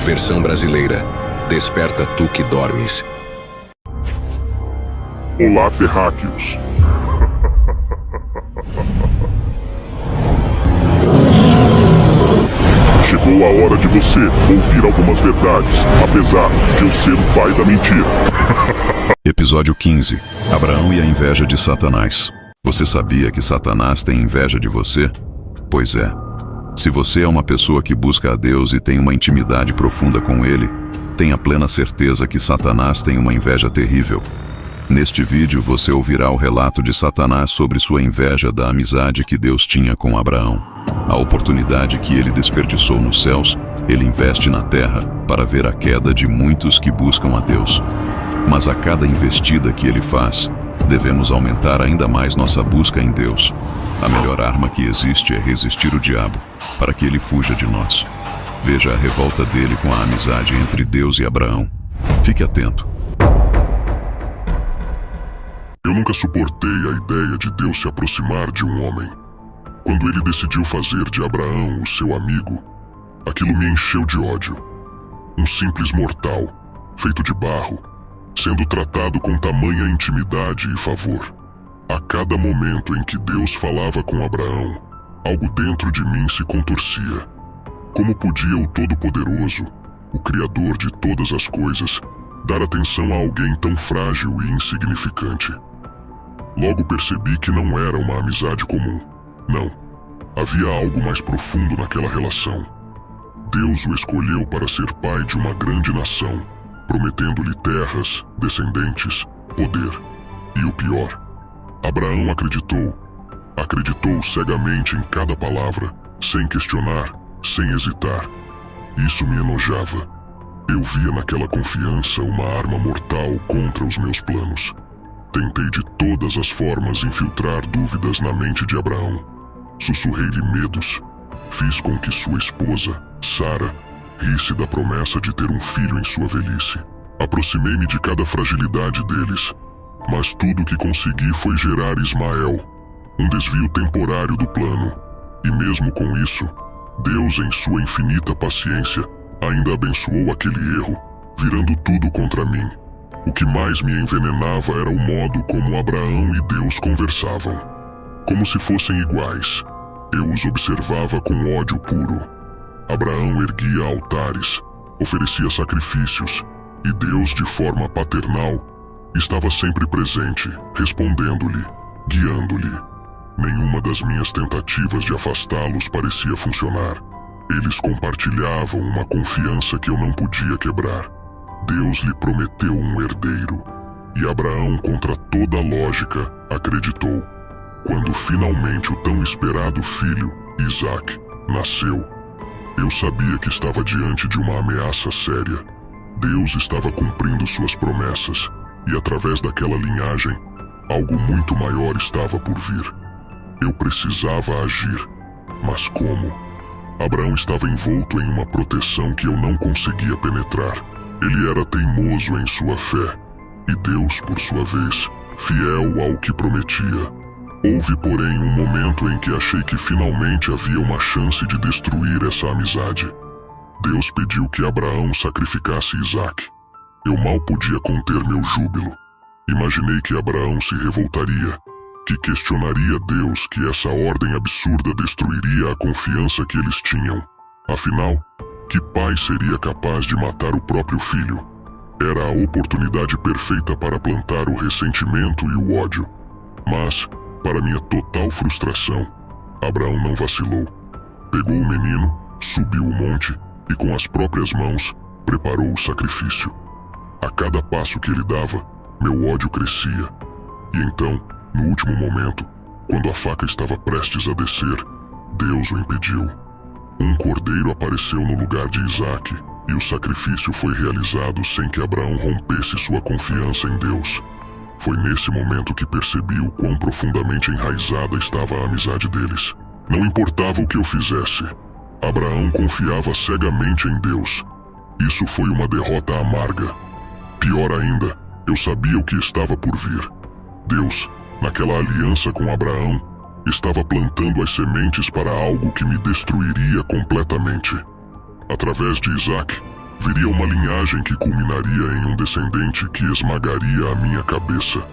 Versão brasileira. Desperta tu que dormes. Olá, terráqueos. Chegou a hora de você ouvir algumas verdades, apesar de eu ser o pai da mentira. Episódio 15. Abraão e a inveja de Satanás. Você sabia que Satanás tem inveja de você? Pois é. Se você é uma pessoa que busca a Deus e tem uma intimidade profunda com Ele, tenha plena certeza que Satanás tem uma inveja terrível. Neste vídeo você ouvirá o relato de Satanás sobre sua inveja da amizade que Deus tinha com Abraão. A oportunidade que ele desperdiçou nos céus, ele investe na terra para ver a queda de muitos que buscam a Deus. Mas a cada investida que ele faz, devemos aumentar ainda mais nossa busca em Deus. A melhor arma que existe é resistir o diabo, para que ele fuja de nós. Veja a revolta dele com a amizade entre Deus e Abraão. Fique atento. Eu nunca suportei a ideia de Deus se aproximar de um homem. Quando ele decidiu fazer de Abraão o seu amigo, aquilo me encheu de ódio. Um simples mortal, feito de barro, sendo tratado com tamanha intimidade e favor. A cada momento em que Deus falava com Abraão, algo dentro de mim se contorcia. Como podia o Todo-Poderoso, o Criador de todas as coisas, dar atenção a alguém tão frágil e insignificante? Logo percebi que não era uma amizade comum. Não. Havia algo mais profundo naquela relação. Deus o escolheu para ser pai de uma grande nação, prometendo-lhe terras, descendentes, poder. E o pior, Abraão acreditou cegamente em cada palavra, sem questionar, sem hesitar. Isso me enojava. Eu via naquela confiança uma arma mortal contra os meus planos. Tentei de todas as formas infiltrar dúvidas na mente de Abraão. Sussurrei-lhe medos. Fiz com que sua esposa, Sara, risse da promessa de ter um filho em sua velhice. Aproximei-me de cada fragilidade deles, mas tudo o que consegui foi gerar Ismael, um desvio temporário do plano. E mesmo com isso, Deus, em sua infinita paciência, ainda abençoou aquele erro, virando tudo contra mim. O que mais me envenenava era o modo como Abraão e Deus conversavam. Como se fossem iguais. Eu os observava com ódio puro. Abraão erguia altares, oferecia sacrifícios, e Deus, de forma paternal, estava sempre presente, respondendo-lhe, guiando-lhe. Nenhuma das minhas tentativas de afastá-los parecia funcionar. Eles compartilhavam uma confiança que eu não podia quebrar. Deus lhe prometeu um herdeiro, e Abraão, contra toda lógica, acreditou. Quando finalmente o tão esperado filho, Isaque, nasceu, eu sabia que estava diante de uma ameaça séria. Deus estava cumprindo suas promessas, e através daquela linhagem, algo muito maior estava por vir. Eu precisava agir, mas como? Abraão estava envolto em uma proteção que eu não conseguia penetrar. Ele era teimoso em sua fé, e Deus, por sua vez, fiel ao que prometia. Houve, porém, um momento em que achei que finalmente havia uma chance de destruir essa amizade. Deus pediu que Abraão sacrificasse Isaque. Eu mal podia conter meu júbilo. Imaginei que Abraão se revoltaria, que questionaria Deus, que essa ordem absurda destruiria a confiança que eles tinham. Afinal, que pai seria capaz de matar o próprio filho? Era a oportunidade perfeita para plantar o ressentimento e o ódio. Mas, para minha total frustração, Abraão não vacilou. Pegou o menino, subiu o monte e com as próprias mãos preparou o sacrifício. A cada passo que ele dava, meu ódio crescia. E então, no último momento, quando a faca estava prestes a descer, Deus o impediu. Um cordeiro apareceu no lugar de Isaque, e o sacrifício foi realizado sem que Abraão rompesse sua confiança em Deus. Foi nesse momento que percebi o quão profundamente enraizada estava a amizade deles. Não importava o que eu fizesse, Abraão confiava cegamente em Deus. Isso foi uma derrota amarga. Pior ainda, eu sabia o que estava por vir. Deus, naquela aliança com Abraão, estava plantando as sementes para algo que me destruiria completamente. Através de Isaque, Viria uma linhagem que culminaria em um descendente que esmagaria a minha cabeça,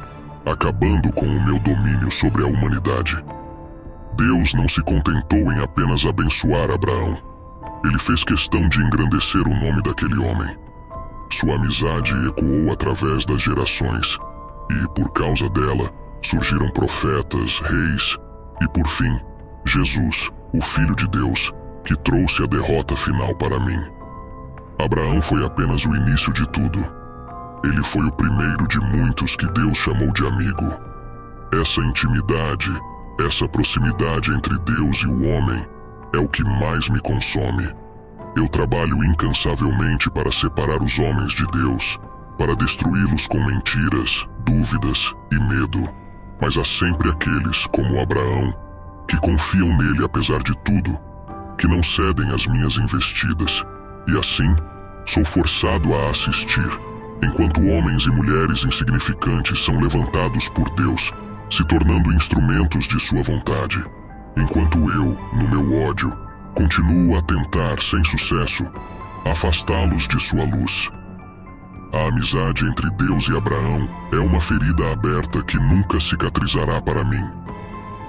acabando com o meu domínio sobre a humanidade. Deus não se contentou em apenas abençoar Abraão. Ele fez questão de engrandecer o nome daquele homem. Sua amizade ecoou através das gerações, e por causa dela surgiram profetas, reis e, por fim, Jesus, o Filho de Deus, que trouxe a derrota final para mim. Abraão foi apenas o início de tudo. Ele foi o primeiro de muitos que Deus chamou de amigo. Essa intimidade, essa proximidade entre Deus e o homem é o que mais me consome. Eu trabalho incansavelmente para separar os homens de Deus, para destruí-los com mentiras, dúvidas e medo. Mas há sempre aqueles, como Abraão, que confiam nele apesar de tudo, que não cedem às minhas investidas, e assim sou forçado a assistir, enquanto homens e mulheres insignificantes são levantados por Deus, se tornando instrumentos de sua vontade, enquanto eu, no meu ódio, continuo a tentar, sem sucesso, afastá-los de sua luz. A amizade entre Deus e Abraão é uma ferida aberta que nunca cicatrizará para mim.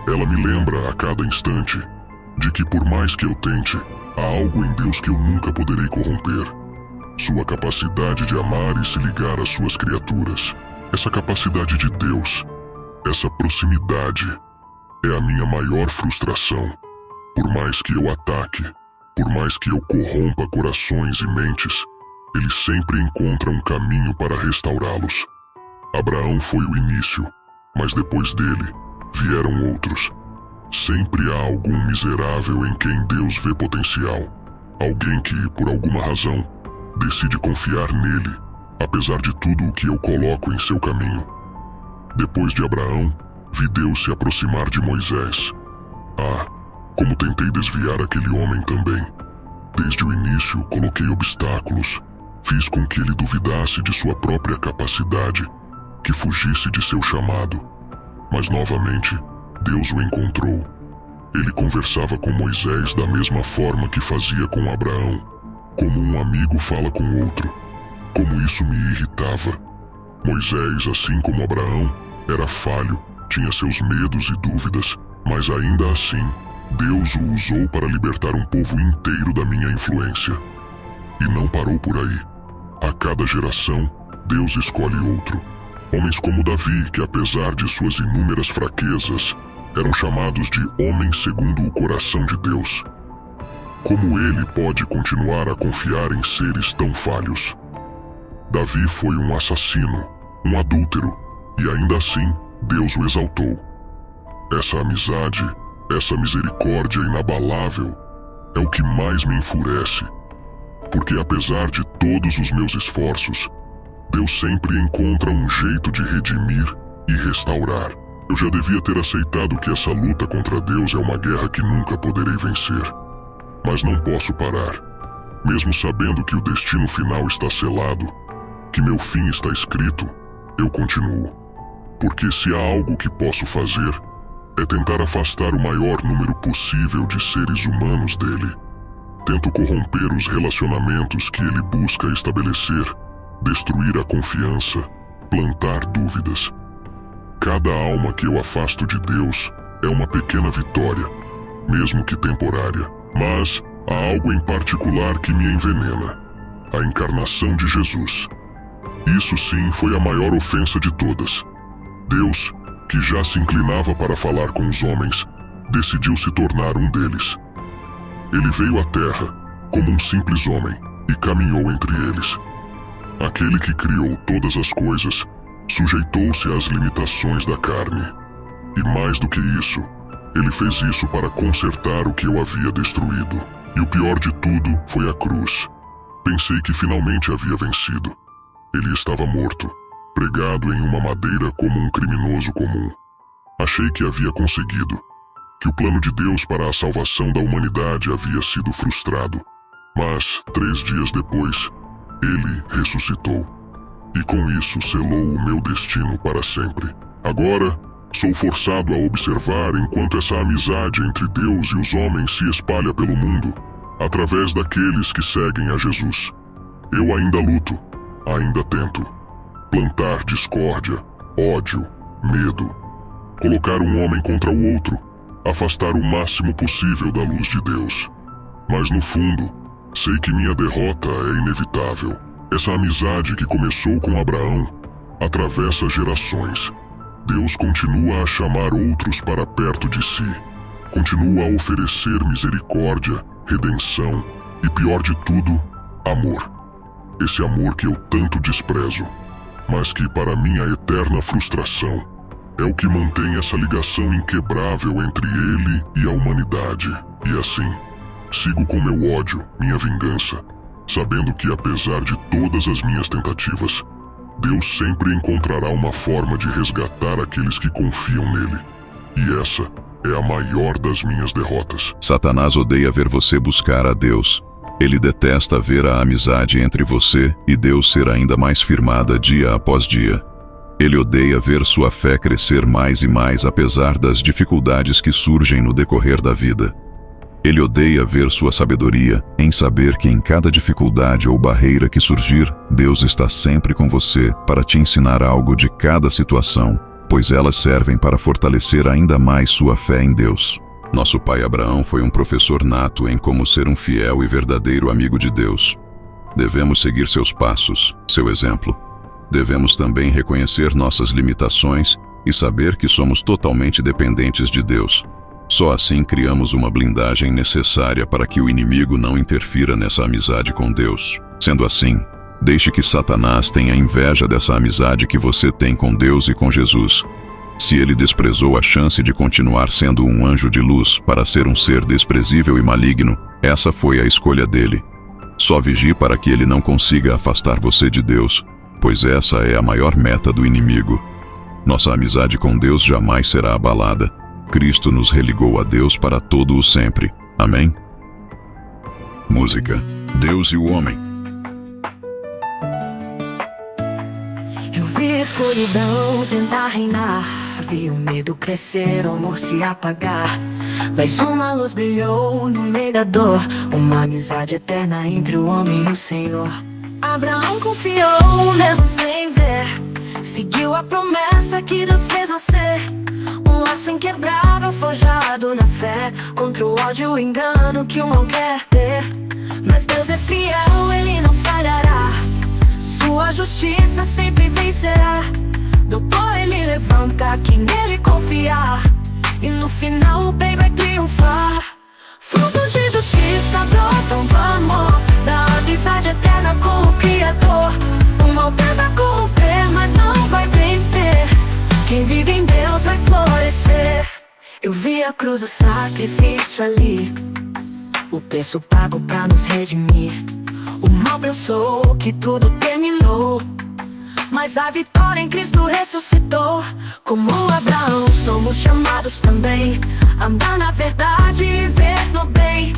Ela me lembra a cada instante de que, por mais que eu tente, há algo em Deus que eu nunca poderei corromper. Sua capacidade de amar e se ligar às suas criaturas. Essa capacidade de Deus, essa proximidade, é a minha maior frustração. Por mais que eu ataque, por mais que eu corrompa corações e mentes, ele sempre encontra um caminho para restaurá-los. Abraão foi o início, mas depois dele vieram outros. Sempre há algum miserável em quem Deus vê potencial. Alguém que, por alguma razão, decide confiar nele, apesar de tudo o que eu coloco em seu caminho. Depois de Abraão, vi Deus se aproximar de Moisés. Ah, como tentei desviar aquele homem também. Desde o início, coloquei obstáculos, fiz com que ele duvidasse de sua própria capacidade, que fugisse de seu chamado. Mas novamente, Deus o encontrou. Ele conversava com Moisés da mesma forma que fazia com Abraão, como um amigo fala com outro. Como isso me irritava. Moisés, assim como Abraão, era falho, tinha seus medos e dúvidas, mas ainda assim, Deus o usou para libertar um povo inteiro da minha influência. E não parou por aí. A cada geração, Deus escolhe outro. Homens como Davi, que apesar de suas inúmeras fraquezas, eram chamados de homens segundo o coração de Deus. Como ele pode continuar a confiar em seres tão falhos? Davi foi um assassino, um adúltero, e ainda assim, Deus o exaltou. Essa amizade, essa misericórdia inabalável, é o que mais me enfurece. Porque apesar de todos os meus esforços, Deus sempre encontra um jeito de redimir e restaurar. Eu já devia ter aceitado que essa luta contra Deus é uma guerra que nunca poderei vencer. Mas não posso parar. Mesmo sabendo que o destino final está selado, que meu fim está escrito, eu continuo. Porque se há algo que posso fazer, é tentar afastar o maior número possível de seres humanos dele. Tento corromper os relacionamentos que ele busca estabelecer, destruir a confiança, plantar dúvidas. Cada alma que eu afasto de Deus é uma pequena vitória, mesmo que temporária. Mas há algo em particular que me envenena: a encarnação de Jesus. Isso sim foi a maior ofensa de todas. Deus, que já se inclinava para falar com os homens, decidiu se tornar um deles. Ele veio à Terra como um simples homem e caminhou entre eles. Aquele que criou todas as coisas sujeitou-se às limitações da carne. E mais do que isso, ele fez isso para consertar o que eu havia destruído. E o pior de tudo foi a cruz. Pensei que finalmente havia vencido. Ele estava morto, pregado em uma madeira como um criminoso comum. Achei que havia conseguido, que o plano de Deus para a salvação da humanidade havia sido frustrado. Mas, 3 dias depois, ele ressuscitou. E com isso selou o meu destino para sempre. Agora, sou forçado a observar enquanto essa amizade entre Deus e os homens se espalha pelo mundo, através daqueles que seguem a Jesus. Eu ainda luto, ainda tento. Plantar discórdia, ódio, medo. Colocar um homem contra o outro, afastar o máximo possível da luz de Deus. Mas no fundo, sei que minha derrota é inevitável. Essa amizade que começou com Abraão atravessa gerações. Deus continua a chamar outros para perto de si. Continua a oferecer misericórdia, redenção e, pior de tudo, amor. Esse amor que eu tanto desprezo, mas que, para minha eterna frustração, é o que mantém essa ligação inquebrável entre ele e a humanidade. E assim, sigo com meu ódio, minha vingança, sabendo que, apesar de todas as minhas tentativas, Deus sempre encontrará uma forma de resgatar aqueles que confiam nele. E essa é a maior das minhas derrotas. Satanás odeia ver você buscar a Deus. Ele detesta ver a amizade entre você e Deus ser ainda mais firmada dia após dia. Ele odeia ver sua fé crescer mais e mais apesar das dificuldades que surgem no decorrer da vida. Ele odeia ver sua sabedoria em saber que em cada dificuldade ou barreira que surgir, Deus está sempre com você para te ensinar algo de cada situação, pois elas servem para fortalecer ainda mais sua fé em Deus. Nosso pai Abraão foi um professor nato em como ser um fiel e verdadeiro amigo de Deus. Devemos seguir seus passos, seu exemplo. Devemos também reconhecer nossas limitações e saber que somos totalmente dependentes de Deus. Só assim criamos uma blindagem necessária para que o inimigo não interfira nessa amizade com Deus. Sendo assim, deixe que Satanás tenha inveja dessa amizade que você tem com Deus e com Jesus. Se ele desprezou a chance de continuar sendo um anjo de luz para ser um ser desprezível e maligno, essa foi a escolha dele. Só vigie para que ele não consiga afastar você de Deus, pois essa é a maior meta do inimigo. Nossa amizade com Deus jamais será abalada. Cristo nos religou a Deus para todo o sempre. Amém? Música: Deus e o Homem. Eu vi a escuridão tentar reinar, vi o medo crescer, o amor se apagar, mas uma luz brilhou no meio da dor, uma amizade eterna entre o homem e o Senhor. Abraão confiou mesmo sem ver, seguiu a promessa que Deus fez nascer, um laço inquebrável forjado na fé, contra o ódio e o engano que o mal quer ter. Mas Deus é fiel, Ele não falhará, sua justiça sempre vencerá. Do pó Ele levanta quem nele confiar, e no final o bem vai triunfar. Frutos de justiça brotam do amor, da amizade eterna com o Criador. O mal tenta corromper, mas não vai vencer, quem vive em Deus vai florescer. Eu vi a cruz do sacrifício ali, o preço pago pra nos redimir. O mal pensou que tudo terminou, mas a vitória em Cristo ressuscitou. Como Abraão, somos chamados também a andar na verdade e ver no bem.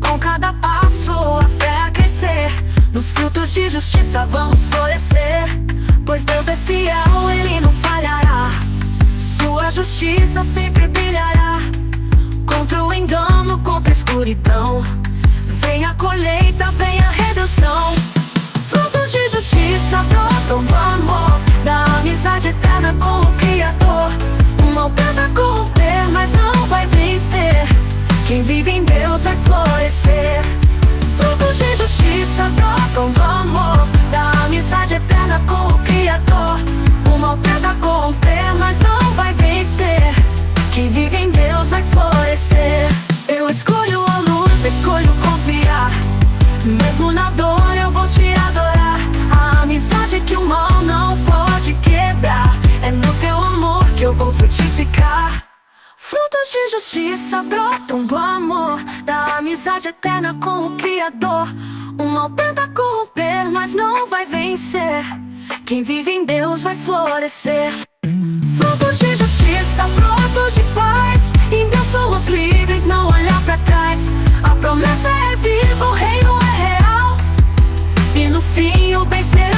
Com cada passo a fé a crescer, nos frutos de justiça vamos florescer. Pois Deus é fiel, Ele não falhará, sua justiça sempre brilhará. Contra o engano, contra a escuridão, vem a colheita, vem a redenção. Frutos de justiça brotam do amor, da amizade eterna com o Criador. O mal tenta corromper, mas não vai vencer, quem vive em Deus vai florescer. Frutos de justiça brotam do amor, da amizade eterna com o Criador. O mal tenta corromper, mas não vai vencer, quem vive em Deus vai florescer. Eu escolho a luz, escolho confiar, mesmo na dor eu vou te adorar. A amizade que o mal não pode quebrar, é no teu amor que eu vou frutificar. Frutos de justiça brotam do amor, da amizade eterna com o Criador. O mal tenta corromper, mas não vai vencer, quem vive em Deus vai florescer. Frutos de justiça, brotos de paz, em Deus somos livres, não olhar pra trás. A promessa é viva, o reino é real, e no fim o bem será.